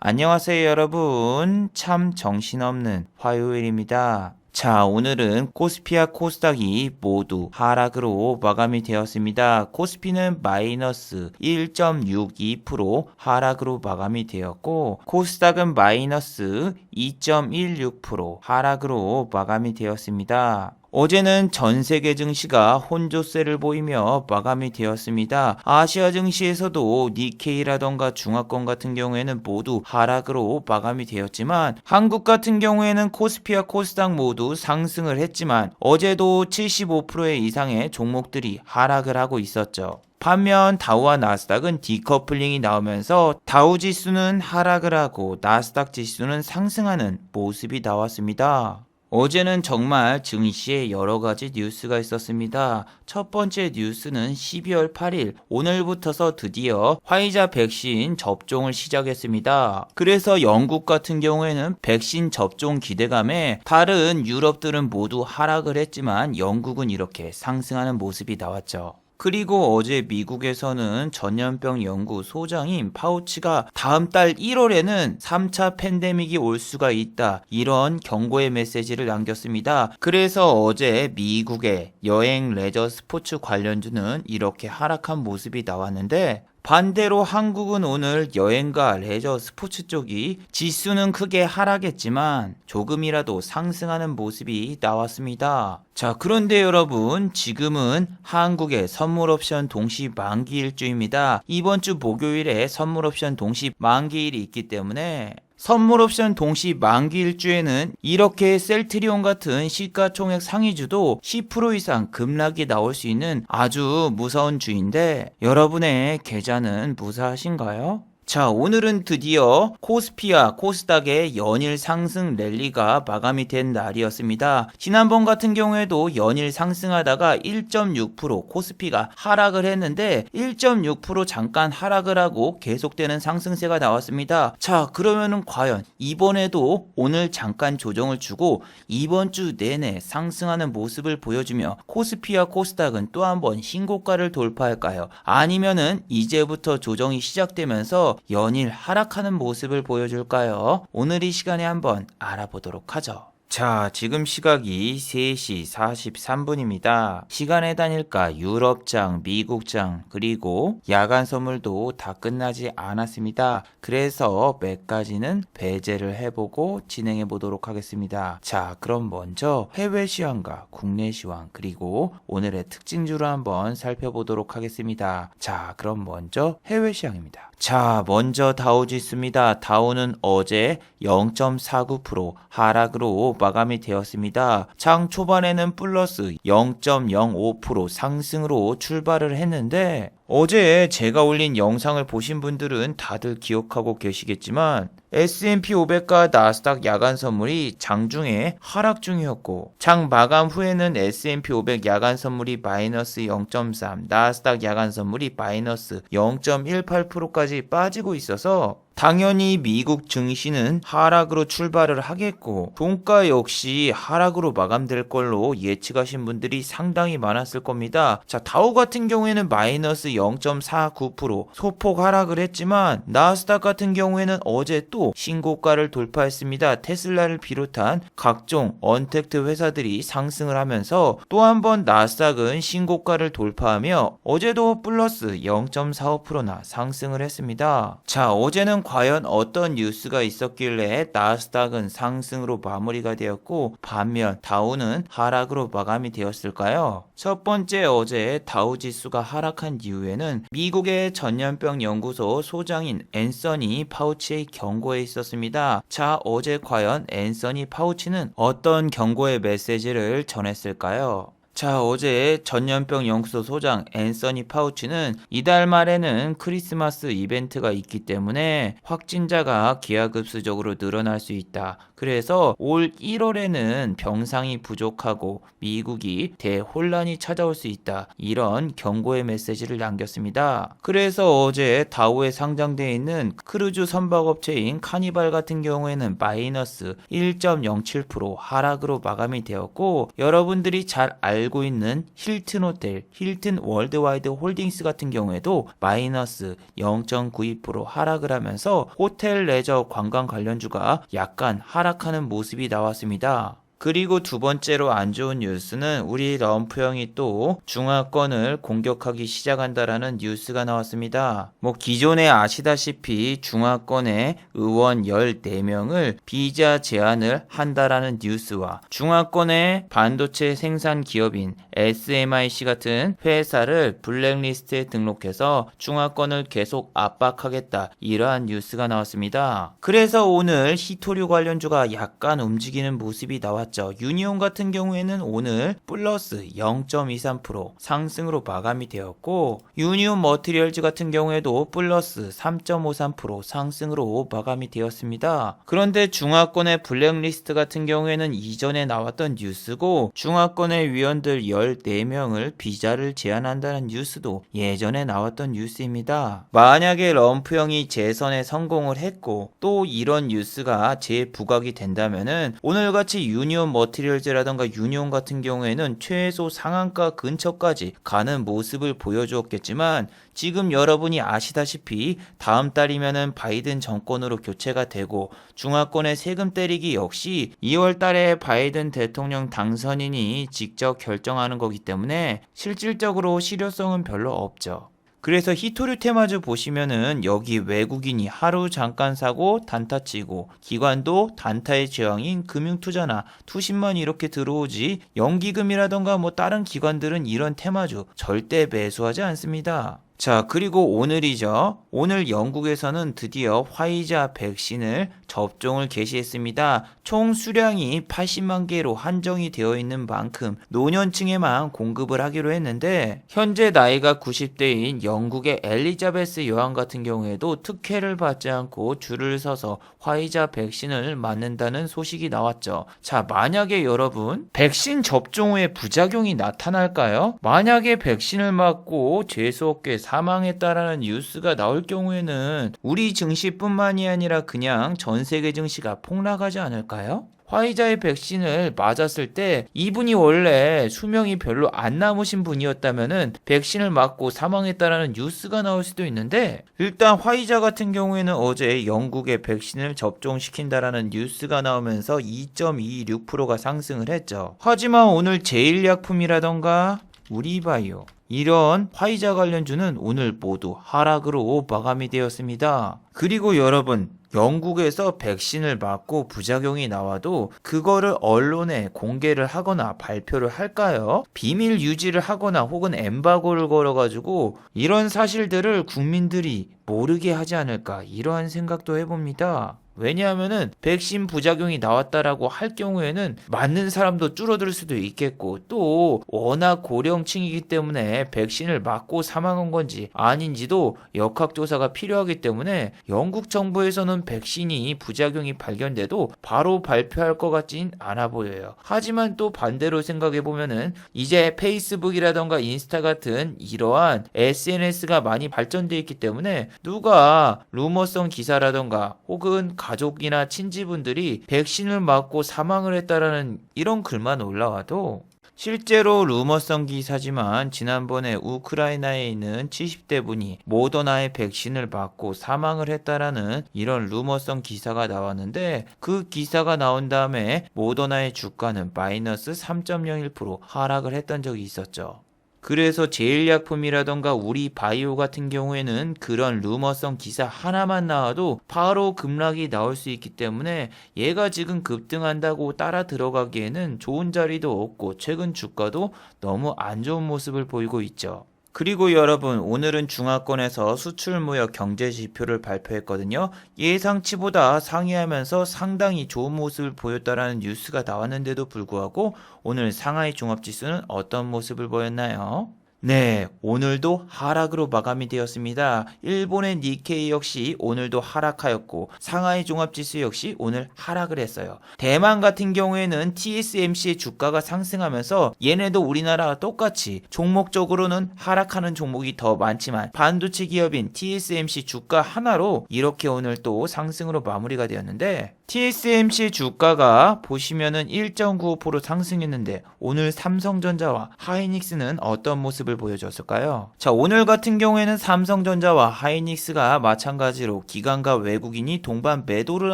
안녕하세요 여러분. 참 정신없는 화요일입니다. 자, 오늘은 코스피와 코스닥이 모두 하락으로 마감이 되었습니다. 코스피는 마이너스 1.62% 하락으로 마감이 되었고, 코스닥은 마이너스 2.16% 하락으로 마감이 되었습니다. 어제는 전 세계 증시가 혼조세를 보이며 마감이 되었습니다. 아시아 증시에서도 니케이라던가 중화권 같은 경우에는 모두 하락으로 마감이 되었지만, 한국 같은 경우에는 코스피와 코스닥 모두 상승을 했지만 어제도 75% 이상의 종목들이 하락을 하고 있었죠. 반면 다우와 나스닥은 디커플링이 나오면서 다우 지수는 하락을 하고 나스닥 지수는 상승하는 모습이 나왔습니다. 어제는 정말 증시에 여러 가지 뉴스가 있었습니다. 첫 번째 뉴스는 12월 8일 오늘부터서 드디어 화이자 백신 접종을 시작했습니다. 그래서 영국 같은 경우에는 백신 접종 기대감에 다른 유럽들은 모두 하락을 했지만 영국은 이렇게 상승하는 모습이 나왔죠. 그리고 어제 미국에서는 전염병 연구 소장인 파우치가 다음 달 1월에는 3차 팬데믹이 올 수가 있다, 이런 경고의 메시지를 남겼습니다. 그래서 어제 미국의 여행, 레저, 스포츠 관련주는 이렇게 하락한 모습이 나왔는데, 반대로 한국은 오늘 여행과 레저, 스포츠 쪽이 지수는 크게 하락했지만 조금이라도 상승하는 모습이 나왔습니다. 자, 그런데 여러분, 지금은 한국의 선물 옵션 동시 만기일주입니다. 이번 주 목요일에 선물 옵션 동시 만기일이 있기 때문에 선물 옵션 동시 만기일주에는 이렇게 셀트리온 같은 시가총액 상위주도 10% 이상 급락이 나올 수 있는 아주 무서운 주인데, 여러분의 계좌는 무사하신가요? 자, 오늘은 드디어 코스피와 코스닥의 연일 상승 랠리가 마감이 된 날이었습니다. 지난번 같은 경우에도 연일 상승하다가 1.6% 코스피가 하락을 했는데 1.6% 잠깐 하락을 하고 계속되는 상승세가 나왔습니다. 자, 그러면은 과연 이번에도 오늘 잠깐 조정을 주고 이번 주 내내 상승하는 모습을 보여주며 코스피와 코스닥은 또 한번 신고가를 돌파할까요? 아니면은 이제부터 조정이 시작되면서 연일 하락하는 모습을 보여줄까요? 오늘 이 시간에 한번 알아보도록 하죠. 자, 지금 시각이 3시 43분입니다. 시간의 단일가 유럽장, 미국장, 그리고 야간 선물도 다 끝나지 않았습니다. 그래서 몇 가지는 배제를 해보고 진행해 보도록 하겠습니다. 자, 그럼 먼저 해외 시황과 국내 시황, 그리고 오늘의 특징주를 한번 살펴보도록 하겠습니다. 자, 그럼 먼저 해외 시황입니다. 자, 먼저 다우지수입니다. 다우는 어제 0.49% 하락으로 마감이 되었습니다. 장 초반에는 플러스 0.05% 상승으로 출발을 했는데, 어제 제가 올린 영상을 보신 분들은 다들 기억하고 계시겠지만 S&P 500과 나스닥 야간 선물이 장중에 하락 중이었고, 장 마감 후에는 S&P 500 야간 선물이 마이너스 0.3, 나스닥 야간 선물이 마이너스 0.18%까지 빠지고 있어서 당연히 미국 증시는 하락으로 출발을 하겠고 종가 역시 하락으로 마감될 걸로 예측하신 분들이 상당히 많았을 겁니다. 자, 다우 같은 경우에는 마이너스 0.49% 소폭 하락을 했지만 나스닥 같은 경우에는 어제 또 신고가를 돌파했습니다. 테슬라를 비롯한 각종 언택트 회사들이 상승을 하면서 또 한 번 나스닥은 신고가를 돌파하며 어제도 플러스 0.45%나 상승을 했습니다. 자, 어제는 과연 어떤 뉴스가 있었길래 나스닥은 상승으로 마무리가 되었고 반면 다우는 하락으로 마감이 되었을까요? 첫 번째, 어제 다우 지수가 하락한 이유에는 미국의 전염병 연구소 소장인 앤서니 파우치의 경고에 있었습니다. 자, 어제 과연 앤서니 파우치는 어떤 경고의 메시지를 전했을까요? 자, 어제 전염병 연구소 소장 앤서니 파우치는 이달 말에는 크리스마스 이벤트가 있기 때문에 확진자가 기하급수적으로 늘어날 수 있다. 그래서 올 1월에는 병상이 부족하고 미국이 대혼란이 찾아올 수 있다, 이런 경고의 메시지를 남겼습니다. 그래서 어제 다우에 상장되어 있는 크루즈 선박업체인 카니발 같은 경우에는 마이너스 1.07% 하락으로 마감이 되었고, 여러분들이 잘 알고 알고 있는 힐튼 호텔, 힐튼 월드와이드 홀딩스 같은 경우에도 마이너스 0.92% 하락을 하면서 호텔 레저 관광 관련주가 약간 하락하는 모습이 나왔습니다. 그리고 두 번째로 안 좋은 뉴스는 우리 럼프 형이 또 중화권을 공격하기 시작한다라는 뉴스가 나왔습니다. 기존에 아시다시피 중화권의 의원 14명을 비자 제한을 한다라는 뉴스와 중화권의 반도체 생산 기업인 SMIC 같은 회사를 블랙리스트에 등록해서 중화권을 계속 압박하겠다, 이러한 뉴스가 나왔습니다. 그래서 오늘 히토류 관련주가 약간 움직이는 모습이 나왔죠. 유니온 같은 경우에는 오늘 플러스 0.23% 상승으로 마감이 되었고, 유니온 머티리얼즈 같은 경우에도 플러스 3.53% 상승으로 마감이 되었습니다. 그런데 중화권의 블랙리스트 같은 경우에는 이전에 나왔던 뉴스고, 중화권의 위원들 14명을 비자를 제한한다는 뉴스도 예전에 나왔던 뉴스입니다. 만약에 럼프 형이 재선에 성공을 했고 또 이런 뉴스가 재부각이 된다면은 오늘같이 유니온 머티리얼즈라던가 유니온 같은 경우에는 최소 상한가 근처까지 가는 모습을 보여주었겠지만, 지금 여러분이 아시다시피 다음 달이면은 바이든 정권으로 교체가 되고 중화권의 세금 때리기 역시 2월 달에 바이든 대통령 당선인이 직접 결정하는 거기 때문에 실질적으로 실효성은 별로 없죠. 그래서 히토류 테마주 보시면은 여기 외국인이 하루 잠깐 사고 단타 치고, 기관도 단타의 제왕인 금융투자나 투신만 이렇게 들어오지 연기금이라던가 다른 기관들은 이런 테마주 절대 매수하지 않습니다. 자, 그리고 오늘이죠. 오늘 영국에서는 드디어 화이자 백신을 접종을 개시했습니다. 총 수량이 80만 개로 한정이 되어 있는 만큼 노년층에만 공급을 하기로 했는데, 현재 나이가 90대인 영국의 엘리자베스 여왕 같은 경우에도 특혜를 받지 않고 줄을 서서 화이자 백신을 맞는다는 소식이 나왔죠. 자, 만약에 여러분 백신 접종 후에 부작용이 나타날까요? 만약에 백신을 맞고 재수없게 사망했다라는 뉴스가 나올 경우에는 우리 증시뿐만이 아니라 그냥 전 세계 증시가 폭락하지 않을까요? 화이자의 백신을 맞았을 때 이분이 원래 수명이 별로 안 남으신 분이었다면은 백신을 맞고 사망했다라는 뉴스가 나올 수도 있는데, 일단 화이자 같은 경우에는 어제 영국에 백신을 접종시킨다라는 뉴스가 나오면서 2.26%가 상승을 했죠. 하지만 오늘 제일약품이라던가 우리바이오, 이런 화이자 관련주는 오늘 모두 하락으로 마감이 되었습니다. 그리고 여러분, 영국에서 백신을 맞고 부작용이 나와도 그거를 언론에 공개를 하거나 발표를 할까요? 비밀 유지를 하거나 혹은 엠바고를 걸어가지고 이런 사실들을 국민들이 모르게 하지 않을까, 이러한 생각도 해봅니다. 왜냐하면은 백신 부작용이 나왔다라고 할 경우에는 맞는 사람도 줄어들 수도 있겠고, 또 워낙 고령층이기 때문에 백신을 맞고 사망한 건지 아닌지도 역학조사가 필요하기 때문에 영국 정부에서는 백신이 부작용이 발견돼도 바로 발표할 것 같진 않아 보여요. 하지만 또 반대로 생각해보면은 이제 페이스북이라던가 인스타 같은 이러한 SNS가 많이 발전되어 있기 때문에 누가 루머성 기사라던가 혹은 가족이나 친지분들이 백신을 맞고 사망을 했다라는 이런 글만 올라와도, 실제로 루머성 기사지만 지난번에 우크라이나에 있는 70대 분이 모더나의 백신을 맞고 사망을 했다라는 이런 루머성 기사가 나왔는데, 그 기사가 나온 다음에 모더나의 주가는 마이너스 3.01% 하락을 했던 적이 있었죠. 그래서 제일약품이라던가 우리바이오 같은 경우에는 그런 루머성 기사 하나만 나와도 바로 급락이 나올 수 있기 때문에 얘가 지금 급등한다고 따라 들어가기에는 좋은 자리도 없고 최근 주가도 너무 안 좋은 모습을 보이고 있죠. 그리고 여러분, 오늘은 중화권에서 수출무역 경제지표를 발표했거든요. 예상치보다 상회하면서 상당히 좋은 모습을 보였다라는 뉴스가 나왔는데도 불구하고 오늘 상하이 종합지수는 어떤 모습을 보였나요? 네, 오늘도 하락으로 마감이 되었습니다. 일본의 니케이 역시 오늘도 하락하였고 상하이 종합지수 역시 오늘 하락을 했어요. 대만 같은 경우에는 TSMC의 주가가 상승하면서 얘네도 우리나라와 똑같이 종목적으로는 하락하는 종목이 더 많지만 반도체 기업인 TSMC 주가 하나로 이렇게 오늘 또 상승으로 마무리가 되었는데, TSMC 주가가 보시면은 1.95% 상승했는데 오늘 삼성전자와 하이닉스는 어떤 모습을 보여줬을까요? 자, 오늘 같은 경우에는 삼성전자와 하이닉스가 마찬가지로 기관과 외국인이 동반 매도를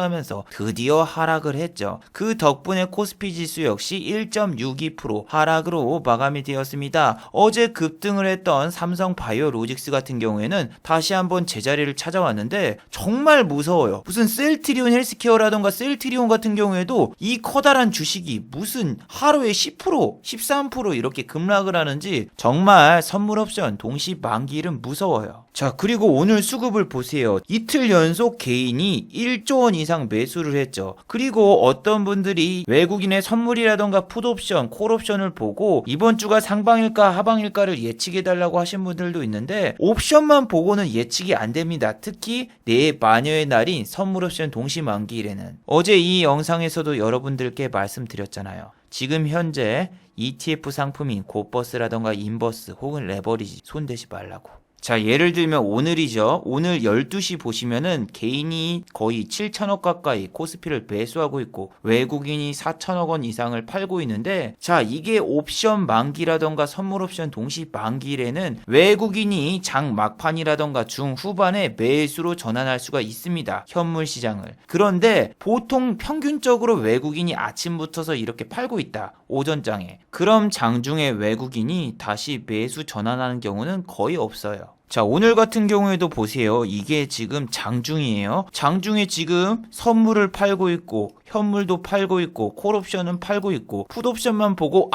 하면서 드디어 하락을 했죠. 그 덕분에 코스피 지수 역시 1.62% 하락으로 마감이 되었습니다. 어제 급등을 했던 삼성바이오로직스 같은 경우에는 다시 한번 제자리를 찾아왔는데 정말 무서워요. 무슨 셀트리온 헬스케어라던가 셀트리온 같은 경우에도 이 커다란 주식이 무슨 하루에 10%, 13% 이렇게 급락을 하는지 정말 선물 옵션 동시 만기일은 무서워요. 자, 그리고 오늘 수급을 보세요. 이틀 연속 개인이 1조 원 이상 매수를 했죠. 그리고 어떤 분들이 외국인의 선물이라던가 풋옵션, 콜옵션을 보고 이번 주가 상방일까 하방일까를 예측해달라고 하신 분들도 있는데 옵션만 보고는 예측이 안 됩니다. 특히 내 마녀의 날인 선물옵션 동시 만기일에는. 어제 이 영상에서도 여러분들께 말씀드렸잖아요. 지금 현재 ETF 상품인 고버스라던가 인버스 혹은 레버리지 손대지 말라고. 자, 예를 들면 오늘이죠. 오늘 12시 보시면은 개인이 거의 7천억 가까이 코스피를 매수하고 있고 외국인이 4천억 원 이상을 팔고 있는데, 자, 이게 옵션 만기라던가 선물 옵션 동시 만기일에는 외국인이 장 막판이라던가 중후반에 매수로 전환할 수가 있습니다. 현물 시장을. 그런데 보통 평균적으로 외국인이 아침부터서 이렇게 팔고 있다. 오전장에. 그럼 장중에 외국인이 다시 매수 전환하는 경우는 거의 없어요. 자, 오늘 같은 경우에도 보세요. 이게 지금 장중이에요. 장중에 지금 선물을 팔고 있고 현물도 팔고 있고 콜옵션은 팔고 있고 풋옵션만 보고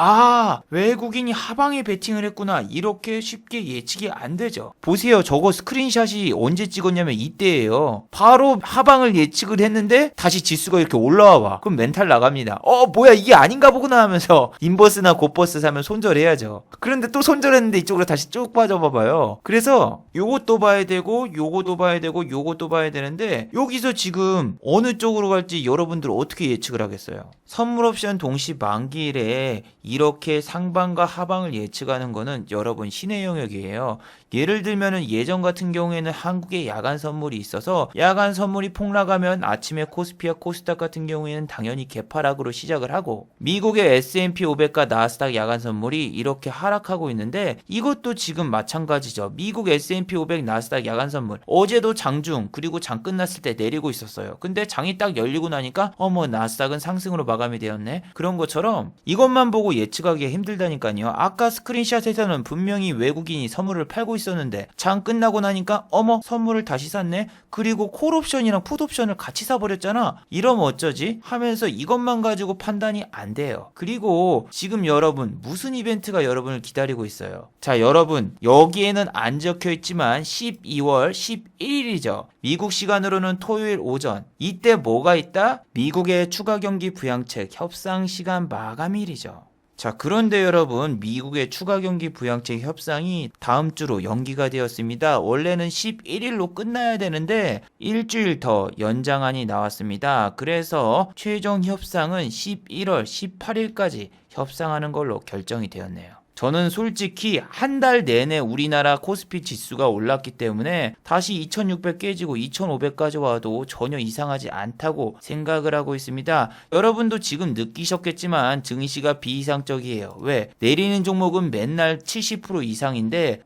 외국인이 하방에 베팅을 했구나 이렇게 쉽게 예측이 안 되죠. 보세요. 저거 스크린샷이 언제 찍었냐면 이때예요. 바로 하방을 예측을 했는데 다시 지수가 이렇게 올라와 봐. 그럼 멘탈 나갑니다. 뭐야 이게 아닌가 보구나 하면서 인버스나 곱버스 사면 손절해야죠. 그런데 또 손절했는데 이쪽으로 다시 쭉 빠져봐봐요. 그래서 요것도 봐야 되고 요것도 봐야 되고 요것도 봐야 되는데 여기서 지금 어느 쪽으로 갈지 여러분들 어떻게 예측을 하겠어요? 선물 옵션 동시 만기일에 이렇게 상방과 하방을 예측하는 거는 여러분 신의 영역이에요. 예를 들면은 예전 같은 경우에는 한국에 야간 선물이 있어서 야간 선물이 폭락하면 아침에 코스피와 코스닥 같은 경우에는 당연히 개파락으로 시작을 하고, 미국의 S&P 500과 나스닥 야간 선물이 이렇게 하락하고 있는데 이것도 지금 마찬가지죠. 미국 S&P 500 나스닥 야간 선물 어제도 장중 그리고 장 끝났을 때 내리고 있었어요. 근데 장이 딱 열리고 나니까 나스닥은 상승으로 마감이 되었네. 그런 것처럼 이것만 보고 예측하기 힘들다니까요. 아까 스크린샷에서는 분명히 외국인이 선물을 팔고 있었는데 장 끝나고 나니까 선물을 다시 샀네. 그리고 콜옵션이랑 풋옵션을 같이 사버렸잖아. 이러면 어쩌지? 하면서 이것만 가지고 판단이 안 돼요. 그리고 지금 여러분 무슨 이벤트가 여러분을 기다리고 있어요? 자, 여러분 여기에는 안 적혀있지만 12월 11일이죠. 미국 시간으로는 토요일 오전. 이때 뭐가 있다? 미국의 추가 경기 부양책 협상 시간 마감일이죠. 자, 그런데 여러분 미국의 추가 경기 부양책 협상이 다음 주로 연기가 되었습니다. 원래는 11일로 끝나야 되는데 일주일 더 연장안이 나왔습니다. 그래서 최종 협상은 11월 18일까지 협상하는 걸로 결정이 되었네요. 저는 솔직히 한 달 내내 우리나라 코스피 지수가 올랐기 때문에 다시 2600 깨지고 2500까지 와도 전혀 이상하지 않다고 생각을 하고 있습니다. 여러분도 지금 느끼셨겠지만 증시가 비이상적이에요. 왜? 내리는 종목은 맨날 70% 이상인데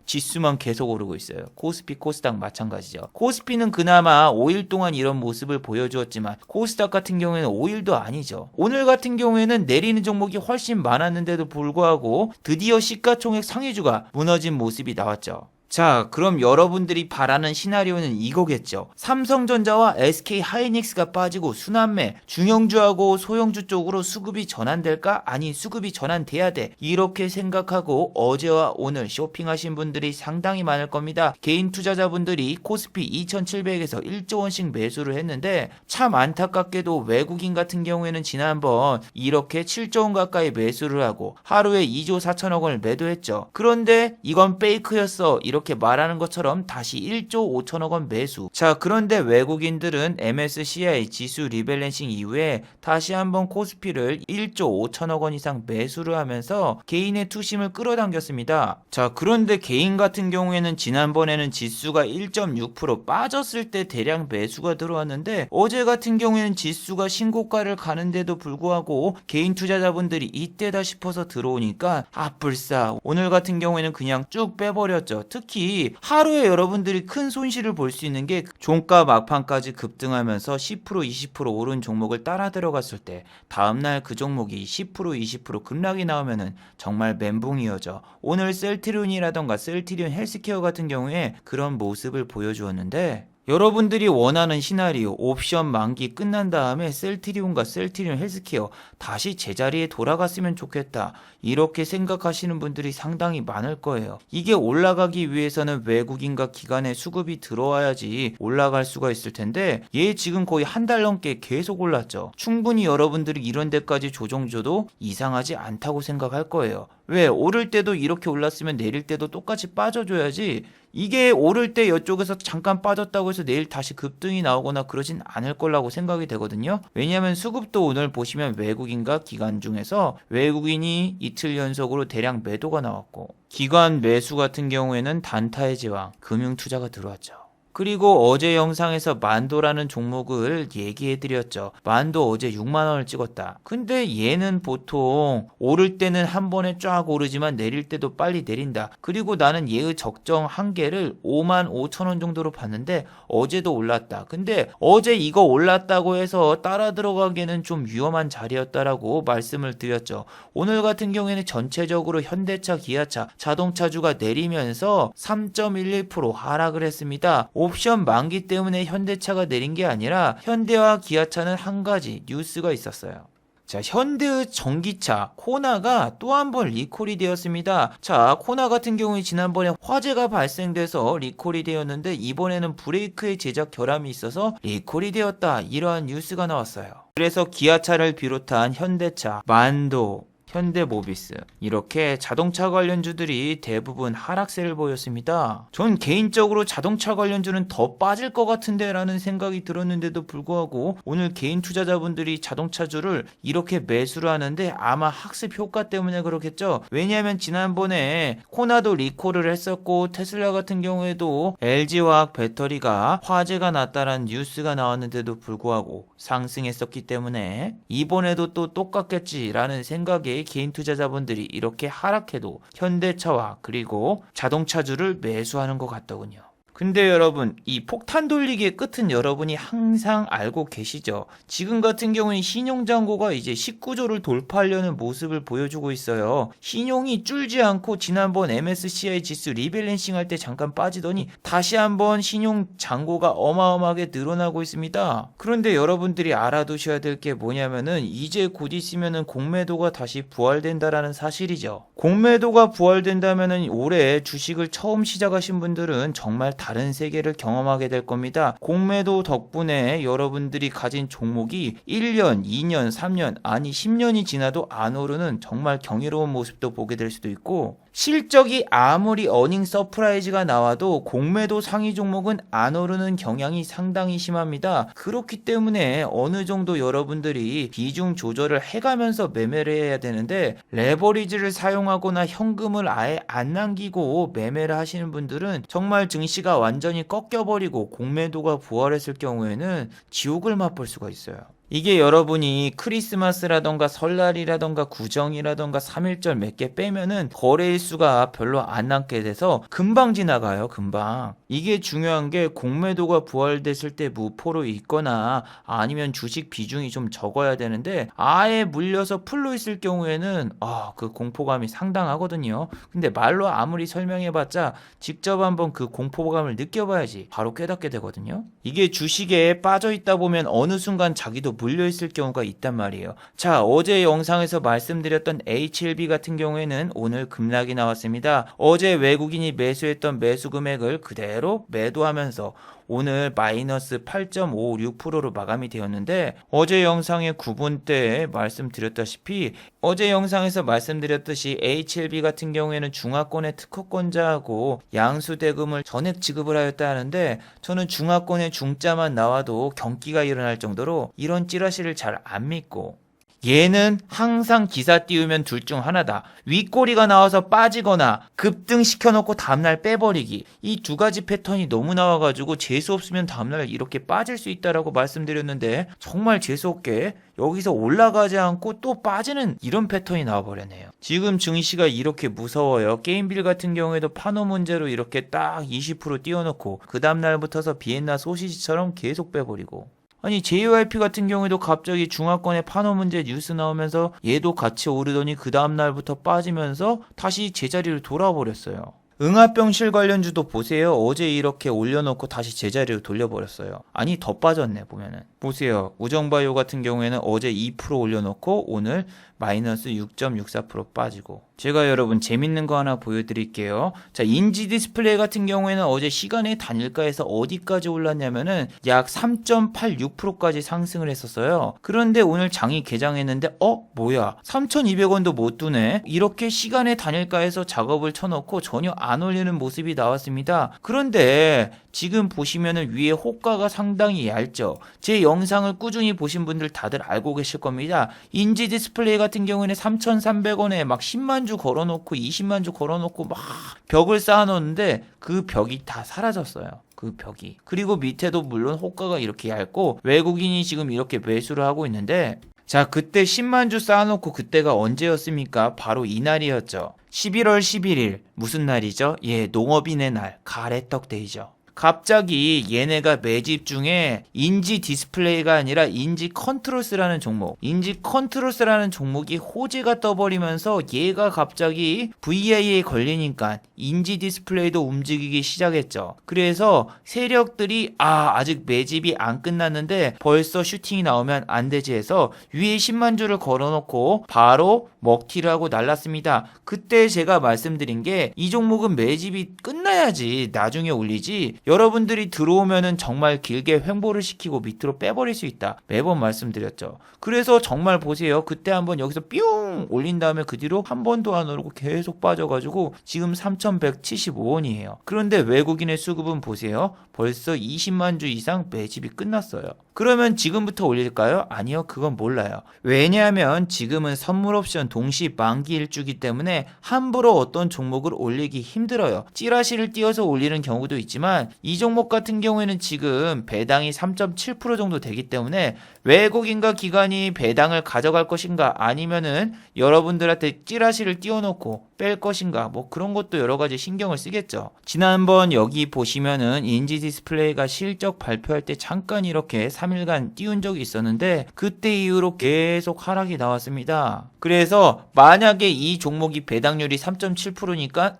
지수만 계속 오르고 있어요. 코스피, 코스닥 마찬가지죠. 코스피는 그나마 5일 동안 이런 모습을 보여주었지만 코스닥 같은 경우에는 5일도 아니죠. 오늘 같은 경우에는 내리는 종목이 훨씬 많았는데도 불구하고 드디어 시가총액 상위주가 무너진 모습이 나왔죠. 자, 그럼 여러분들이 바라는 시나리오는 이거겠죠. 삼성전자와 SK 하이닉스가 빠지고 순환매, 중형주하고 소형주 쪽으로 수급이 전환될까? 아니, 수급이 전환돼야 돼. 이렇게 생각하고 어제와 오늘 쇼핑하신 분들이 상당히 많을 겁니다. 개인 투자자분들이 코스피 2700에서 1조 원씩 매수를 했는데 참 안타깝게도 외국인 같은 경우에는 지난번 이렇게 7조 원 가까이 매수를 하고 하루에 2조 4천억 원을 매도했죠. 그런데 이건 페이크였어. 이렇게 말하는 것처럼 다시 1조 5천억 원 매수. 자, 그런데 외국인들은 MSCI 지수 리밸런싱 이후에 다시 한번 코스피를 1조 5천억 원 이상 매수를 하면서 개인의 투심을 끌어당겼습니다. 자, 그런데 개인 같은 경우에는 지난번에는 지수가 1.6% 빠졌을 때 대량 매수가 들어왔는데 어제 같은 경우에는 지수가 신고가를 가는데도 불구하고 개인 투자자분들이 이때다 싶어서 들어오니까 불싸 오늘 같은 경우에는 그냥 쭉 빼버렸죠. 특히 하루에 여러분들이 큰 손실을 볼 수 있는 게 종가 막판까지 급등하면서 10% 20% 오른 종목을 따라 들어갔을 때 다음날 그 종목이 10% 20% 급락이 나오면은 정말 멘붕이어져. 오늘 셀트리온이라던가 셀트리온 헬스케어 같은 경우에 그런 모습을 보여주었는데 여러분들이 원하는 시나리오 옵션 만기 끝난 다음에 셀트리온과 셀트리온 헬스케어 다시 제자리에 돌아갔으면 좋겠다. 이렇게 생각하시는 분들이 상당히 많을 거예요. 이게 올라가기 위해서는 외국인과 기관의 수급이 들어와야지 올라갈 수가 있을 텐데 얘 지금 거의 한 달 넘게 계속 올랐죠. 충분히 여러분들이 이런 데까지 조정 줘도 이상하지 않다고 생각할 거예요. 왜? 오를 때도 이렇게 올랐으면 내릴 때도 똑같이 빠져줘야지. 이게 오를 때 이쪽에서 잠깐 빠졌다고 해서 내일 다시 급등이 나오거나 그러진 않을 거라고 생각이 되거든요. 왜냐하면 수급도 오늘 보시면 외국인과 기관 중에서 외국인이 이틀 연속으로 대량 매도가 나왔고 기관 매수 같은 경우에는 단타의 제왕, 금융투자가 들어왔죠. 그리고 어제 영상에서 만도라는 종목을 얘기해드렸죠. 만도 어제 6만원을 찍었다. 근데 얘는 보통 오를 때는 한 번에 쫙 오르지만 내릴 때도 빨리 내린다. 그리고 나는 얘의 적정 한계를 5만 5천원 정도로 봤는데 어제도 올랐다. 근데 어제 이거 올랐다고 해서 따라 들어가기에는 좀 위험한 자리였다라고 말씀을 드렸죠. 오늘 같은 경우에는 전체적으로 현대차, 기아차, 자동차주가 내리면서 3.11% 하락을 했습니다. 옵션 만기 때문에 현대차가 내린 게 아니라 현대와 기아차는 한 가지 뉴스가 있었어요. 자, 현대의 전기차 코나가 또 한 번 리콜이 되었습니다. 자, 코나 같은 경우에 지난번에 화재가 발생돼서 리콜이 되었는데 이번에는 브레이크의 제작 결함이 있어서 리콜이 되었다. 이러한 뉴스가 나왔어요. 그래서 기아차를 비롯한 현대차, 만도, 현대모비스 이렇게 자동차 관련주들이 대부분 하락세를 보였습니다. 전 개인적으로 자동차 관련주는 더 빠질 것 같은데 라는 생각이 들었는데도 불구하고 오늘 개인 투자자분들이 자동차주를 이렇게 매수를 하는데 아마 학습 효과 때문에 그렇겠죠. 왜냐하면 지난번에 코나도 리콜을 했었고 테슬라 같은 경우에도 LG화학 배터리가 화재가 났다는 뉴스가 나왔는데도 불구하고 상승했었기 때문에 이번에도 또 똑같겠지라는 생각에 개인 투자자분들이 이렇게 하락해도 현대차와 그리고 자동차주를 매수하는 것 같더군요. 근데 여러분, 이 폭탄 돌리기의 끝은 여러분이 항상 알고 계시죠? 지금 같은 경우는 신용잔고가 이제 19조를 돌파하려는 모습을 보여주고 있어요. 신용이 줄지 않고 지난번 MSCI 지수 리밸런싱 할 때 잠깐 빠지더니 다시 한번 신용잔고가 어마어마하게 늘어나고 있습니다. 그런데 여러분들이 알아두셔야 될 게 뭐냐면은 이제 곧 있으면은 공매도가 다시 부활된다라는 사실이죠. 공매도가 부활된다면은 올해 주식을 처음 시작하신 분들은 정말 다른 세계를 경험하게 될 겁니다. 공매도 덕분에 여러분들이 가진 종목이 1년, 2년, 3년, 아니 10년이 지나도 안 오르는 정말 경이로운 모습도 보게 될 수도 있고 실적이 아무리 어닝 서프라이즈가 나와도 공매도 상위 종목은 안 오르는 경향이 상당히 심합니다. 그렇기 때문에 어느 정도 여러분들이 비중 조절을 해가면서 매매를 해야 되는데 레버리지를 사용하거나 현금을 아예 안 남기고 매매를 하시는 분들은 정말 증시가 완전히 꺾여버리고 공매도가 부활했을 경우에는 지옥을 맛볼 수가 있어요. 이게 여러분이 크리스마스라던가 설날이라던가 구정이라던가 3.1절 몇 개 빼면은 거래일수가 별로 안 남게 돼서 금방 지나가요, 금방. 이게 중요한 게 공매도가 부활됐을 때 무포로 있거나 아니면 주식 비중이 좀 적어야 되는데 아예 물려서 풀로 있을 경우에는 그 공포감이 상당하거든요. 근데 말로 아무리 설명해봤자 직접 한번 그 공포감을 느껴봐야지 바로 깨닫게 되거든요. 이게 주식에 빠져있다 보면 어느 순간 자기도 물려있을 경우가 있단 말이에요. 자, 어제 영상에서 말씀드렸던 HLB 같은 경우에는 오늘 급락이 나왔습니다. 어제 외국인이 매수했던 매수 금액을 그대로 매도하면서 오늘 마이너스 8.56%로 마감이 되었는데 어제 영상의 9분 때에 말씀드렸다시피 어제 영상에서 말씀드렸듯이 HLB 같은 경우에는 중화권의 특허권자하고 양수대금을 전액 지급을 하였다 하는데 저는 중화권의 중자만 나와도 경기가 일어날 정도로 이런 찌라시를 잘 안 믿고 얘는 항상 기사 띄우면 둘 중 하나다. 윗꼬리가 나와서 빠지거나 급등시켜놓고 다음날 빼버리기. 이 두 가지 패턴이 너무 나와가지고 재수 없으면 다음날 이렇게 빠질 수 있다라고 말씀드렸는데 정말 재수 없게 여기서 올라가지 않고 또 빠지는 이런 패턴이 나와버렸네요. 지금 증시가 이렇게 무서워요. 게임빌 같은 경우에도 파노 문제로 이렇게 딱 20% 띄워놓고 그 다음날부터서 비엔나 소시지처럼 계속 빼버리고 아니 JYP 같은 경우에도 갑자기 중화권의 파노 문제 뉴스 나오면서 얘도 같이 오르더니 그 다음날부터 빠지면서 다시 제자리로 돌아버렸어요. 응아병실 관련주도 보세요. 어제 이렇게 올려놓고 다시 제자리로 돌려버렸어요. 아니 더 빠졌네 보면은. 보세요. 우정바이오 같은 경우에는 어제 2% 올려놓고 오늘 마이너스 6.64% 빠지고. 제가 여러분 재밌는 거 하나 보여드릴게요. 자, 인지 디스플레이 같은 경우에는 어제 시간의 단일가에서 어디까지 올랐냐면은 약 3.86%까지 상승을 했었어요. 그런데 오늘 장이 개장했는데 뭐야 3,200원도 못 두네. 이렇게 시간의 단일가에서 작업을 쳐놓고 전혀 안 올리는 모습이 나왔습니다. 그런데 지금 보시면은 위에 호가가 상당히 얇죠. 제 영상을 꾸준히 보신 분들 다들 알고 계실 겁니다. 인지 디스플레이 같은 경우에는 3,300원에 막 10만 주 걸어놓고 20만 주 걸어놓고 막 벽을 쌓아놓는데 그 벽이 다 사라졌어요. 그 벽이. 그리고 밑에도 물론 호가가 이렇게 얇고 외국인이 지금 이렇게 매수를 하고 있는데 자, 그때 10만 주 쌓아놓고 그때가 언제였습니까? 바로 이날이었죠. 11월 11일 무슨 날이죠? 농업인의 날, 가래떡 데이죠. 갑자기 얘네가 매집 중에 인지 디스플레이가 아니라 인지 컨트롤스라는 종목, 인지 컨트롤스라는 종목이 호재가 떠버리면서 얘가 갑자기 VI에 걸리니까 인지 디스플레이도 움직이기 시작했죠. 그래서 세력들이 아직 매집이 안 끝났는데 벌써 슈팅이 나오면 안 되지 해서 위에 10만 주를 걸어놓고 바로 먹튀를 하고 날랐습니다. 그때 제가 말씀드린 게 이 종목은 매집이 끝나야지 나중에 올리지 여러분들이 들어오면은 정말 길게 횡보를 시키고 밑으로 빼버릴 수 있다. 매번 말씀드렸죠. 그래서 정말 보세요. 그때 한번 여기서 뿅 올린 다음에 그 뒤로 한 번도 안 오르고 계속 빠져가지고 지금 3,175원이에요. 그런데 외국인의 수급은 보세요. 벌써 20만 주 이상 매집이 끝났어요. 그러면 지금부터 올릴까요? 아니요, 그건 몰라요. 왜냐하면 지금은 선물 옵션 동시 만기 일주기 때문에 함부로 어떤 종목을 올리기 힘들어요. 찌라시를 띄워서 올리는 경우도 있지만 이 종목 같은 경우에는 지금 배당이 3.7% 정도 되기 때문에 외국인과 기관이 배당을 가져갈 것인가 아니면은 여러분들한테 찌라시를 띄워놓고 뺄 것인가 뭐 그런 것도 여러 가지 신경을 쓰겠죠. 지난번 여기 보시면은 인지 디스플레이가 실적 발표할 때 잠깐 이렇게 3일간 띄운 적이 있었는데 그때 이후로 계속 하락이 나왔습니다. 그래서 만약에 이 종목이 배당률이 3.7%니까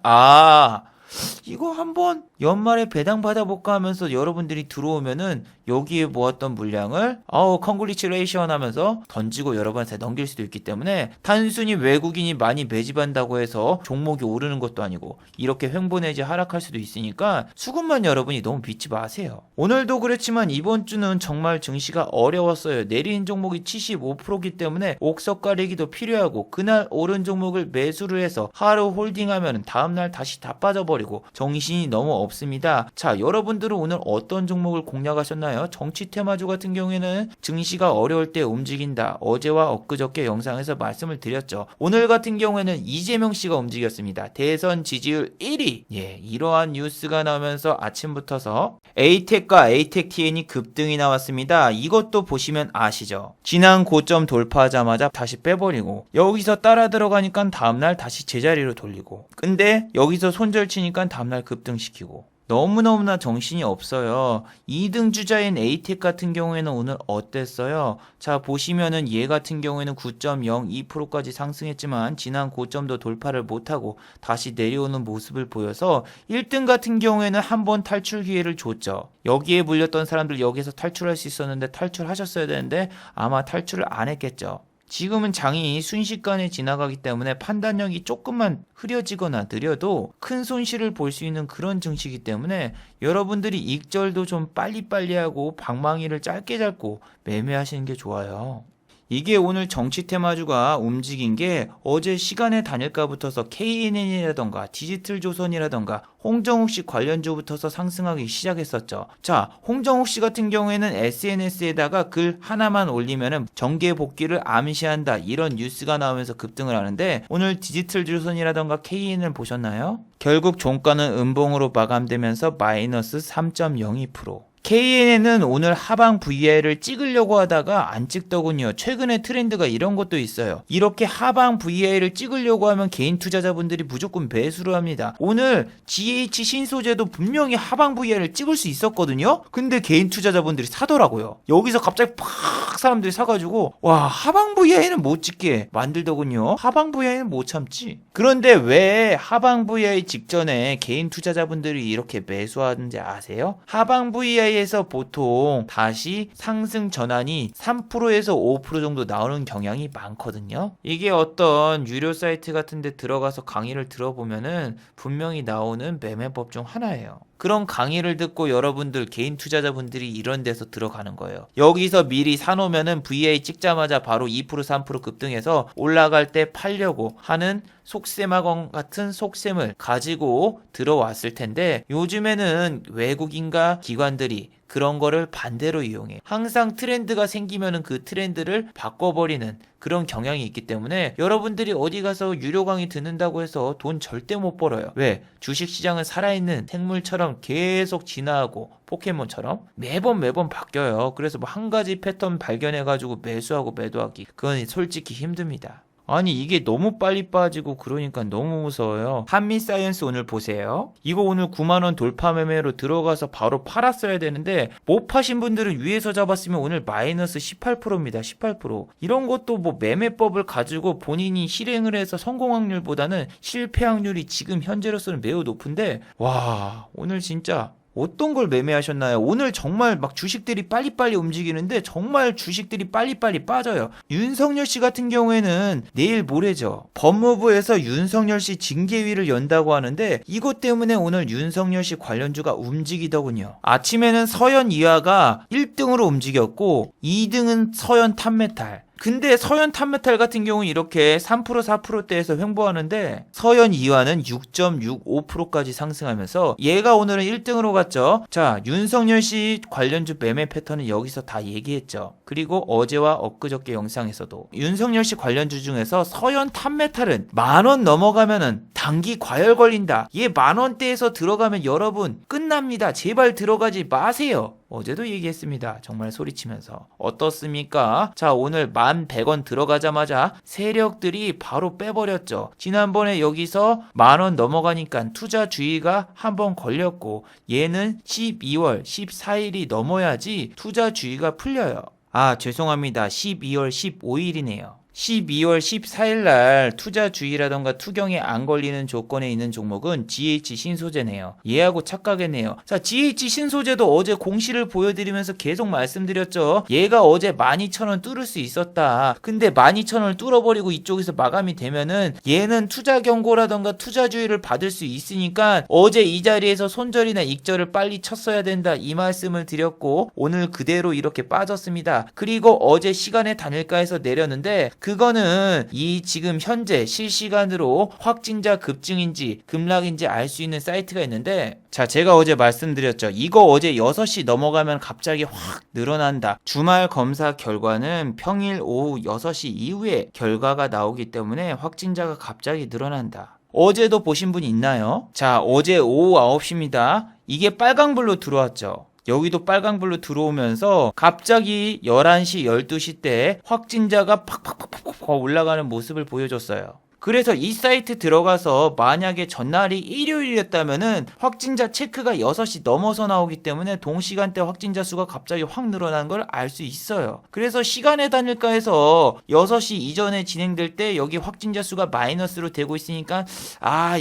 이거 한번 연말에 배당 받아볼까 하면서 여러분들이 들어오면은 여기에 모았던 물량을 컨글리츄레이션 하면서 던지고 여러분한테 넘길 수도 있기 때문에 단순히 외국인이 많이 매집한다고 해서 종목이 오르는 것도 아니고 이렇게 횡보 내지 하락할 수도 있으니까 수급만 여러분이 너무 믿지 마세요. 오늘도 그렇지만 이번 주는 정말 증시가 어려웠어요. 내리는 종목이 75%기 때문에 옥석 가리기도 필요하고 그날 오른 종목을 매수를 해서 하루 홀딩하면 다음날 다시 다 빠져버리고 정신이 너무 없습니다. 자, 여러분들은 오늘 어떤 종목을 공략하셨나요? 정치 테마주 같은 경우에는 증시가 어려울 때 움직인다. 어제와 엊그저께 영상에서 말씀을 드렸죠. 오늘 같은 경우에는 이재명 씨가 움직였습니다. 대선 지지율 1위. 이러한 뉴스가 나오면서 아침부터서 에이텍과 에이텍TN이 급등이 나왔습니다. 이것도 보시면 아시죠? 지난 고점 돌파하자마자 다시 빼버리고 여기서 따라 들어가니까 다음날 다시 제자리로 돌리고 근데 여기서 손절치니까 다음날 급등시키고 너무너무나 정신이 없어요. 2등 주자인 에이텍 같은 경우에는 오늘 어땠어요? 자, 보시면은 얘 같은 경우에는 9.02%까지 상승했지만 지난 고점도 돌파를 못하고 다시 내려오는 모습을 보여서 1등 같은 경우에는 한번 탈출 기회를 줬죠. 여기에 물렸던 사람들 여기서 탈출할 수 있었는데 탈출하셨어야 되는데 아마 탈출을 안 했겠죠. 지금은 장이 순식간에 지나가기 때문에 판단력이 조금만 흐려지거나 느려도 큰 손실을 볼 수 있는 그런 증시이기 때문에 여러분들이 익절도 좀 빨리빨리 하고 방망이를 짧게 잡고 매매하시는 게 좋아요. 이게 오늘 정치 테마주가 움직인 게 어제 시간의 단일가부터서 KNN이라던가 디지털조선이라던가 홍정욱 씨 관련주부터서 상승하기 시작했었죠. 자, 홍정욱 씨 같은 경우에는 SNS에다가 글 하나만 올리면은 정계 복귀를 암시한다 이런 뉴스가 나오면서 급등을 하는데 오늘 디지털조선이라던가 KNN을 보셨나요? 결국 종가는 음봉으로 마감되면서 마이너스 3.02%. KNN은 오늘 하방 VI를 찍으려고 하다가 안 찍더군요. 최근에 트렌드가 이런 것도 있어요. 이렇게 하방 VI를 찍으려고 하면 개인 투자자분들이 무조건 매수를 합니다. 오늘 GH 신소재도 분명히 하방 VI를 찍을 수 있었거든요. 근데 개인 투자자분들이 사더라고요. 여기서 갑자기 팍 사람들이 사가지고 와, 하방 VI는 못 찍게 만들더군요. 하방 VI는 못 참지. 그런데 왜 하방 VI 직전에 개인 투자자분들이 이렇게 매수하는지 아세요? 하방 VI 에서 보통 다시 상승 전환이 3%에서 5% 정도 나오는 경향이 많거든요. 이게 어떤 유료 사이트 같은 데 들어가서 강의를 들어보면은 분명히 나오는 매매법 중 하나예요. 그런 강의를 듣고 여러분들 개인 투자자분들이 이런 데서 들어가는 거예요. 여기서 미리 사놓으면은 VI 찍자마자 바로 2% 3% 급등해서 올라갈 때 팔려고 하는 속셈학원 같은 속셈을 가지고 들어왔을 텐데 요즘에는 외국인과 기관들이 그런 거를 반대로 이용해. 항상 트렌드가 생기면은 그 트렌드를 바꿔버리는 그런 경향이 있기 때문에 여러분들이 어디 가서 유료 강의 듣는다고 해서 돈 절대 못 벌어요. 왜? 주식시장은 살아있는 생물처럼 계속 진화하고 포켓몬처럼 매번 바뀌어요. 그래서 뭐 한 가지 패턴 발견해가지고 매수하고 매도하기 그건 솔직히 힘듭니다. 아니 이게 너무 빨리 빠지고 그러니까 너무 무서워요. 한미사이언스 오늘 보세요. 이거 오늘 9만원 돌파 매매로 들어가서 바로 팔았어야 되는데 못 파신 분들은 위에서 잡았으면 오늘 마이너스 18%입니다. 18%. 이런 것도 뭐 매매법을 가지고 본인이 실행을 해서 성공 확률보다는 실패 확률이 지금 현재로서는 매우 높은데 와, 오늘 진짜 어떤 걸 매매하셨나요? 오늘 정말 막 주식들이 빨리빨리 움직이는데 정말 주식들이 빨리빨리 빠져요. 윤석열 씨 같은 경우에는 내일 모레죠. 법무부에서 윤석열 씨 징계위를 연다고 하는데 이것 때문에 오늘 윤석열 씨 관련주가 움직이더군요. 아침에는 서현 이화가 1등으로 움직였고 2등은 서현 탑메탈. 근데 서현 탑메탈 같은 경우는 이렇게 3% 4%대에서 횡보하는데 서현 이화는 6.65%까지 상승하면서 얘가 오늘은 1등으로 갔죠. 자, 윤석열 씨 관련주 매매 패턴은 여기서 다 얘기했죠. 그리고 어제와 엊그저께 영상에서도 윤석열 씨 관련주 중에서 서현 탑메탈은 10,000원 넘어가면은 단기 과열 걸린다. 얘 10,000원대에서 들어가면 여러분 끝납니다. 제발 들어가지 마세요. 어제도 얘기했습니다. 정말 소리치면서. 어떻습니까? 자, 오늘 1,100원 들어가자마자 세력들이 바로 빼버렸죠. 지난번에 여기서 10,000원 넘어가니까 투자 주의가 한번 걸렸고 얘는 12월 14일이 넘어야지 투자 주의가 풀려요. 아, 죄송합니다. 12월 15일이네요. 12월 14일 날 투자 주의라던가 투경에 안 걸리는 조건에 있는 종목은 GH 신소재네요. 얘하고 착각했네요. 자, GH 신소재도 어제 공시를 보여드리면서 계속 말씀드렸죠. 얘가 어제 12,000원 뚫을 수 있었다. 근데 12,000원을 뚫어버리고 이쪽에서 마감이 되면은 얘는 투자 경고라던가 투자 주의를 받을 수 있으니까 어제 이 자리에서 손절이나 익절을 빨리 쳤어야 된다. 이 말씀을 드렸고 오늘 그대로 이렇게 빠졌습니다. 그리고 어제 시간의 단일가에서 내렸는데 그거는 이 지금 현재 실시간으로 확진자 급증인지 급락인지 알 수 있는 사이트가 있는데, 자, 제가 어제 말씀드렸죠. 이거 어제 6시 넘어가면 갑자기 확 늘어난다. 주말 검사 결과는 평일 오후 6시 이후에 결과가 나오기 때문에 확진자가 갑자기 늘어난다. 어제도 보신 분 있나요? 자, 어제 오후 9시입니다. 이게 빨강불로 들어왔죠. 여기도 빨강불로 들어오면서 갑자기 11시, 12시 때 확진자가 팍팍팍팍 올라가는 모습을 보여줬어요. 그래서 이 사이트 들어가서 만약에 전날이 일요일이었다면은 확진자 체크가 6시 넘어서 나오기 때문에 동시간대 확진자 수가 갑자기 확 늘어난 걸 알 수 있어요. 그래서 시간에 다닐까 해서 6시 이전에 진행될 때 여기 확진자 수가 마이너스로 되고 있으니까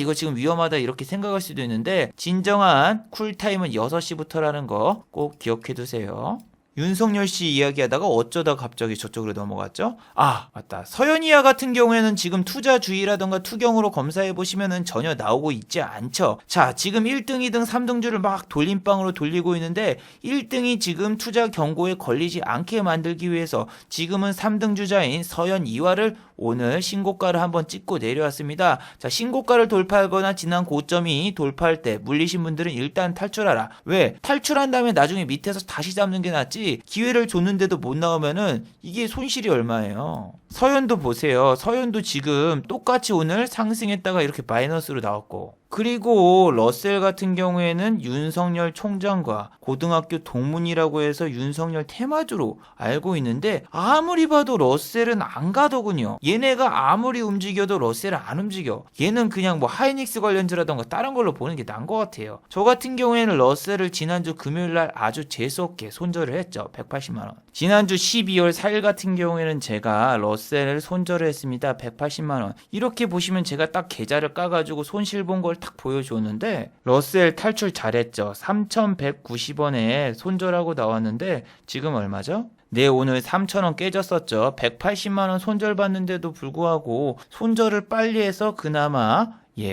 이거 지금 위험하다 이렇게 생각할 수도 있는데, 진정한 쿨타임은 6시부터라는 거 꼭 기억해 두세요. 윤석열 씨 이야기하다가 어쩌다 갑자기 저쪽으로 넘어갔죠? 맞다. 서현이야 같은 경우에는 지금 투자주의라던가 투경으로 검사해 보시면은 전혀 나오고 있지 않죠. 자, 지금 1등, 2등, 3등주를 막 돌림방으로 돌리고 있는데 1등이 지금 투자 경고에 걸리지 않게 만들기 위해서 지금은 3등주자인 서현이화를 오늘 신고가를 한번 찍고 내려왔습니다. 자, 신고가를 돌파하거나 지난 고점이 돌파할 때 물리신 분들은 일단 탈출하라. 왜? 탈출한 다음에 나중에 밑에서 다시 잡는 게 낫지, 기회를 줬는데도 못 나오면은 이게 손실이 얼마예요. 서현도 보세요. 서현도 지금 똑같이 오늘 상승했다가 이렇게 마이너스로 나왔고, 그리고 러셀 같은 경우에는 윤석열 총장과 고등학교 동문이라고 해서 윤석열 테마주로 알고 있는데, 아무리 봐도 러셀은 안 가더군요. 얘네가 아무리 움직여도 러셀은 안 움직여. 얘는 그냥 뭐 하이닉스 관련주라던가 다른 걸로 보는 게 나은 것 같아요. 저 같은 경우에는 러셀을 지난주 금요일날 아주 재수없게 손절을 했죠. 180만원. 지난주 12월 4일 같은 경우에는 제가 러셀을 손절을 했습니다. 180만원. 이렇게 보시면 제가 딱 계좌를 까가지고 손실 본 걸 딱 보여줬는데, 러셀 탈출 잘했죠. 3,190원에 손절하고 나왔는데 지금 얼마죠? 네, 오늘 3,000원 깨졌었죠. 180만원 손절받는데도 불구하고 손절을 빨리 해서 그나마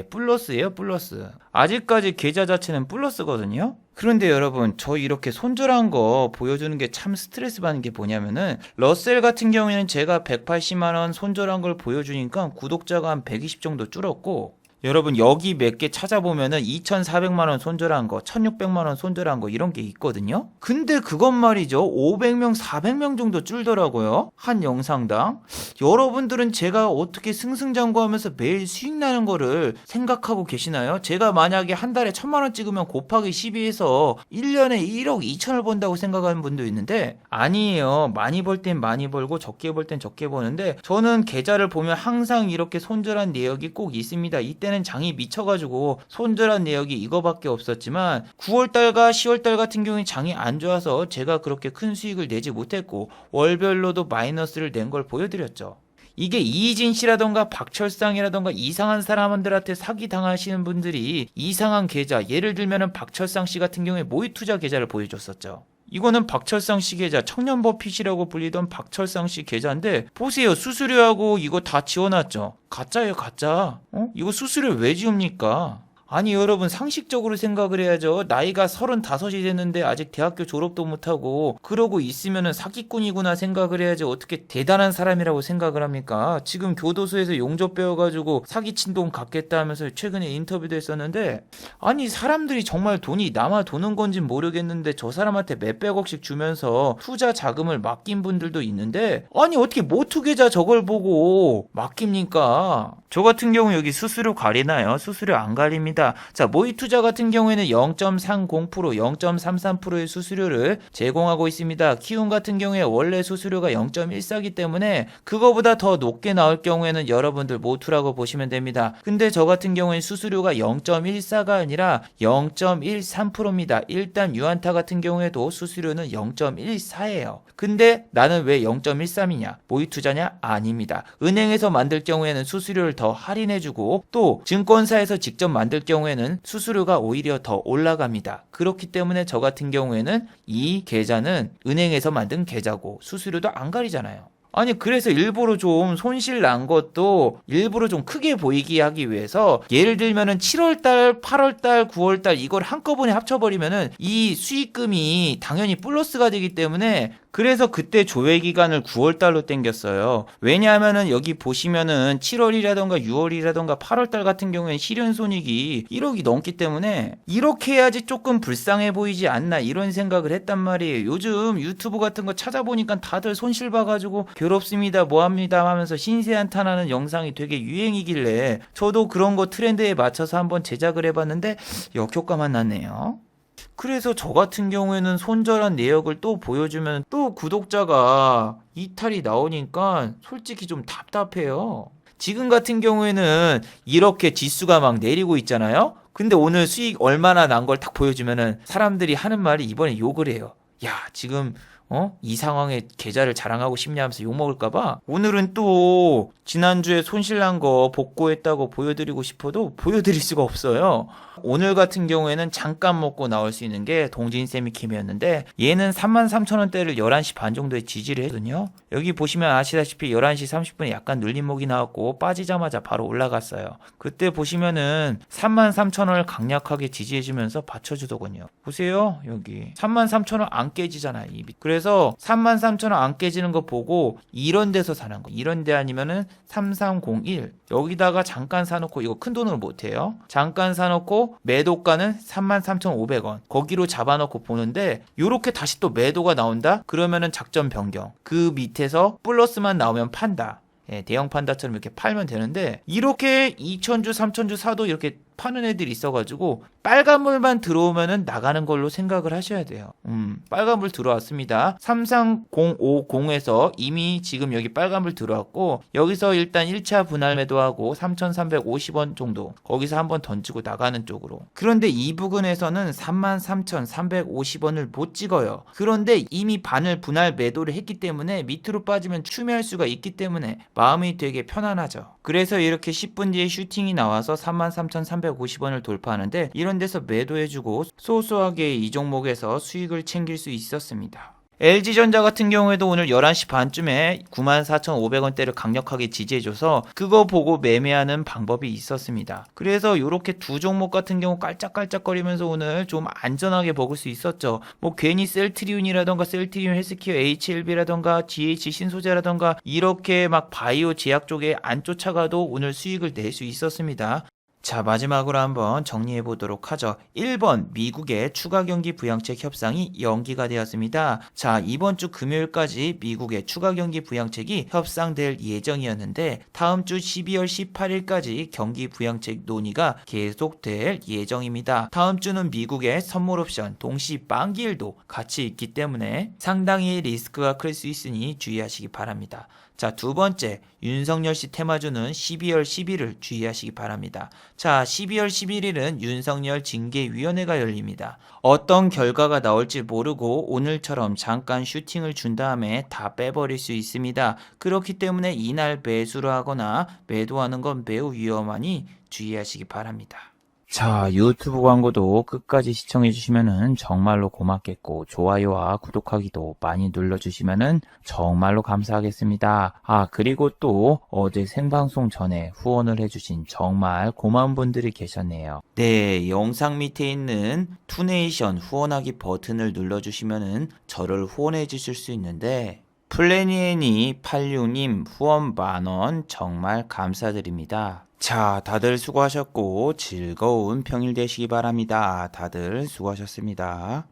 플러스예요, 플러스. 아직까지 계좌 자체는 플러스거든요. 그런데 여러분, 저 이렇게 손절한 거 보여주는 게 참 스트레스 받는 게 뭐냐면은, 러셀 같은 경우에는 제가 180만원 손절한 걸 보여주니까 구독자가 한 120 정도 줄었고, 여러분 여기 몇 개 찾아보면은 2,400만원 손절한 거, 1,600만원 손절한 거 이런 게 있거든요. 근데 그건 말이죠, 500명, 400명 정도 줄더라고요. 한 영상당. 여러분들은 제가 어떻게 승승장구하면서 매일 수익 나는 거를 생각하고 계시나요? 제가 만약에 한 달에 1,000만원 찍으면 곱하기 12해서 1년에 1억 2천을 번다고 생각하는 분도 있는데, 아니에요. 많이 벌 땐 많이 벌고 적게 벌 땐 적게 버는데, 저는 계좌를 보면 항상 이렇게 손절한 내역이 꼭 있습니다. 이때는 장이 미쳐가지고 손절한 내역이 이거밖에 없었지만, 9월달과 10월달 같은 경우에 장이 안 좋아서 제가 그렇게 큰 수익을 내지 못했고 월별로도 마이너스를 낸 걸 보여드렸죠. 이게 이희진 씨라던가 박철상이라던가 이상한 사람들한테 사기 당하시는 분들이 이상한 계좌, 예를 들면은 박철상 씨 같은 경우에 모의 투자 계좌를 보여줬었죠. 이거는 박철상 씨 계좌, 청년버핏이라고 불리던 박철상 씨 계좌인데, 보세요. 수수료하고 이거 다 지워놨죠. 가짜예요, 가짜. 이거 수수료 왜 지웁니까? 아니 여러분, 상식적으로 생각을 해야죠. 나이가 35이 됐는데 아직 대학교 졸업도 못하고 그러고 있으면은 사기꾼이구나 생각을 해야지 어떻게 대단한 사람이라고 생각을 합니까? 지금 교도소에서 용접 배워가지고 사기친 돈 갚겠다 하면서 최근에 인터뷰도 했었는데, 아니 사람들이 정말 돈이 남아 도는 건진 모르겠는데 저 사람한테 몇백억씩 주면서 투자 자금을 맡긴 분들도 있는데, 아니 어떻게 모투계좌 저걸 보고 맡깁니까? 저 같은 경우 여기 수수료 가리나요? 수수료 안 가립니다. 자, 모의 투자 같은 경우에는 0.30%, 0.33%의 수수료를 제공하고 있습니다. 키움 같은 경우에 원래 수수료가 0.14기 때문에 그거보다 더 높게 나올 경우에는 여러분들 모투라고 보시면 됩니다. 근데 저 같은 경우에 수수료가 0.14가 아니라 0.13%입니다. 일단 유한타 같은 경우에도 수수료는 0.14예요. 근데 나는 왜 0.13이냐? 모의 투자냐? 아닙니다. 은행에서 만들 경우에는 수수료를 더 할인해주고, 또 증권사에서 직접 만들 경우에는 수수료가 오히려 더 올라갑니다. 그렇기 때문에 저 같은 경우에는 이 계좌는 은행에서 만든 계좌고 수수료도 안 가리잖아요. 아니 그래서 일부러 좀 손실 난 것도 일부러 좀 크게 보이게 하기 위해서 예를 들면은 7월달, 8월달, 9월달 이걸 한꺼번에 합쳐버리면은 이 수익금이 당연히 플러스가 되기 때문에 그래서 그때 조회 기간을 9월달로 땡겼어요. 왜냐하면은 여기 보시면은 7월이라던가 6월이라던가 8월달 같은 경우에는 실현손익이 1억이 넘기 때문에 이렇게 해야지 조금 불쌍해 보이지 않나 이런 생각을 했단 말이에요. 요즘 유튜브 같은 거 찾아보니까 다들 손실 봐가지고 괴롭습니다 뭐합니다 하면서 신세한탄하는 영상이 되게 유행이길래 저도 그런 거 트렌드에 맞춰서 한번 제작을 해봤는데 역효과만 났네요. 그래서 저 같은 경우에는 손절한 내역을 또 보여주면 또 구독자가 이탈이 나오니까 솔직히 좀 답답해요. 지금 같은 경우에는 이렇게 지수가 막 내리고 있잖아요. 근데 오늘 수익 얼마나 난 걸 딱 보여주면은 사람들이 하는 말이 이번에 욕을 해요. 야, 지금 이 상황에 계좌를 자랑하고 싶냐 하면서 욕먹을까봐 오늘은 또 지난주에 손실난 거 복구했다고 보여드리고 싶어도 보여드릴 수가 없어요. 오늘 같은 경우에는 잠깐 먹고 나올 수 있는 게 동진세미캠이었는데 얘는 33,000원대를 11시 반 정도에 지지를 했거든요. 여기 보시면 아시다시피 11시 30분에 약간 눌림목이 나왔고 빠지자마자 바로 올라갔어요. 그때 보시면은 33,000원을 강력하게 지지해주면서 받쳐주더군요. 보세요. 여기 33,000원 안 깨지잖아요. 그래서 33,000원 안 깨지는 거 보고 이런 데서 사는 거. 이런 데 아니면은 3301 여기다가 잠깐 사놓고 이거 큰 돈으로 못해요. 잠깐 사놓고 매도가는 33,500원 거기로 잡아놓고 보는데 요렇게 다시 또 매도가 나온다? 그러면은 작전 변경. 그 밑에서 플러스만 나오면 판다. 예, 대형 판다처럼 이렇게 팔면 되는데 이렇게 2,000주 3,000주 사도 이렇게 파는 애들이 있어가지고 빨간불만 들어오면은 나가는 걸로 생각을 하셔야 돼요. 빨간불 들어왔습니다. 33050에서 이미 지금 여기 빨간불 들어왔고 여기서 일단 1차 분할 매도하고 3,350원 정도 거기서 한번 던지고 나가는 쪽으로. 그런데 이 부근에서는 33,350원을 못 찍어요. 그런데 이미 반을 분할 매도를 했기 때문에 밑으로 빠지면 추매할 수가 있기 때문에 마음이 되게 편안하죠. 그래서 이렇게 10분 뒤에 슈팅이 나와서 33,350원을 돌파하는데 이런 데서 매도해주고 소소하게 이 종목에서 수익을 챙길 수 있었습니다. LG전자 같은 경우에도 오늘 11시 반쯤에 94,500원대를 강력하게 지지해줘서 그거 보고 매매하는 방법이 있었습니다. 그래서 이렇게 두 종목 같은 경우 깔짝깔짝거리면서 오늘 좀 안전하게 먹을 수 있었죠. 뭐 괜히 셀트리온이라던가 셀트리온 헬스케어 HLB라던가 GH 신소재라던가 이렇게 막 바이오 제약 쪽에 안 쫓아가도 오늘 수익을 낼 수 있었습니다. 자, 마지막으로 한번 정리해 보도록 하죠. 1번 미국의 추가 경기 부양책 협상이 연기가 되었습니다. 자, 이번 주 금요일까지 미국의 추가 경기 부양책이 협상될 예정이었는데 다음 주 12월 18일까지 경기 부양책 논의가 계속될 예정입니다. 다음 주는 미국의 선물 옵션 동시 만기일도 같이 있기 때문에 상당히 리스크가 클 수 있으니 주의하시기 바랍니다. 자, 두 번째, 윤석열 씨 테마주는 12월 10일을 주의하시기 바랍니다. 자, 12월 11일은 윤석열 징계위원회가 열립니다. 어떤 결과가 나올지 모르고 오늘처럼 잠깐 슈팅을 준 다음에 다 빼버릴 수 있습니다. 그렇기 때문에 이날 매수를 하거나 매도하는 건 매우 위험하니 주의하시기 바랍니다. 자, 유튜브 광고도 끝까지 시청해주시면 정말로 고맙겠고 좋아요와 구독하기도 많이 눌러주시면 정말로 감사하겠습니다. 아, 그리고 또 어제 생방송 전에 후원을 해주신 정말 고마운 분들이 계셨네요. 네, 영상 밑에 있는 투네이션 후원하기 버튼을 눌러주시면 저를 후원해 주실 수 있는데 플래니애니 86님 후원 만원 정말 감사드립니다. 자, 다들 수고하셨고 즐거운 평일 되시기 바랍니다. 다들 수고하셨습니다.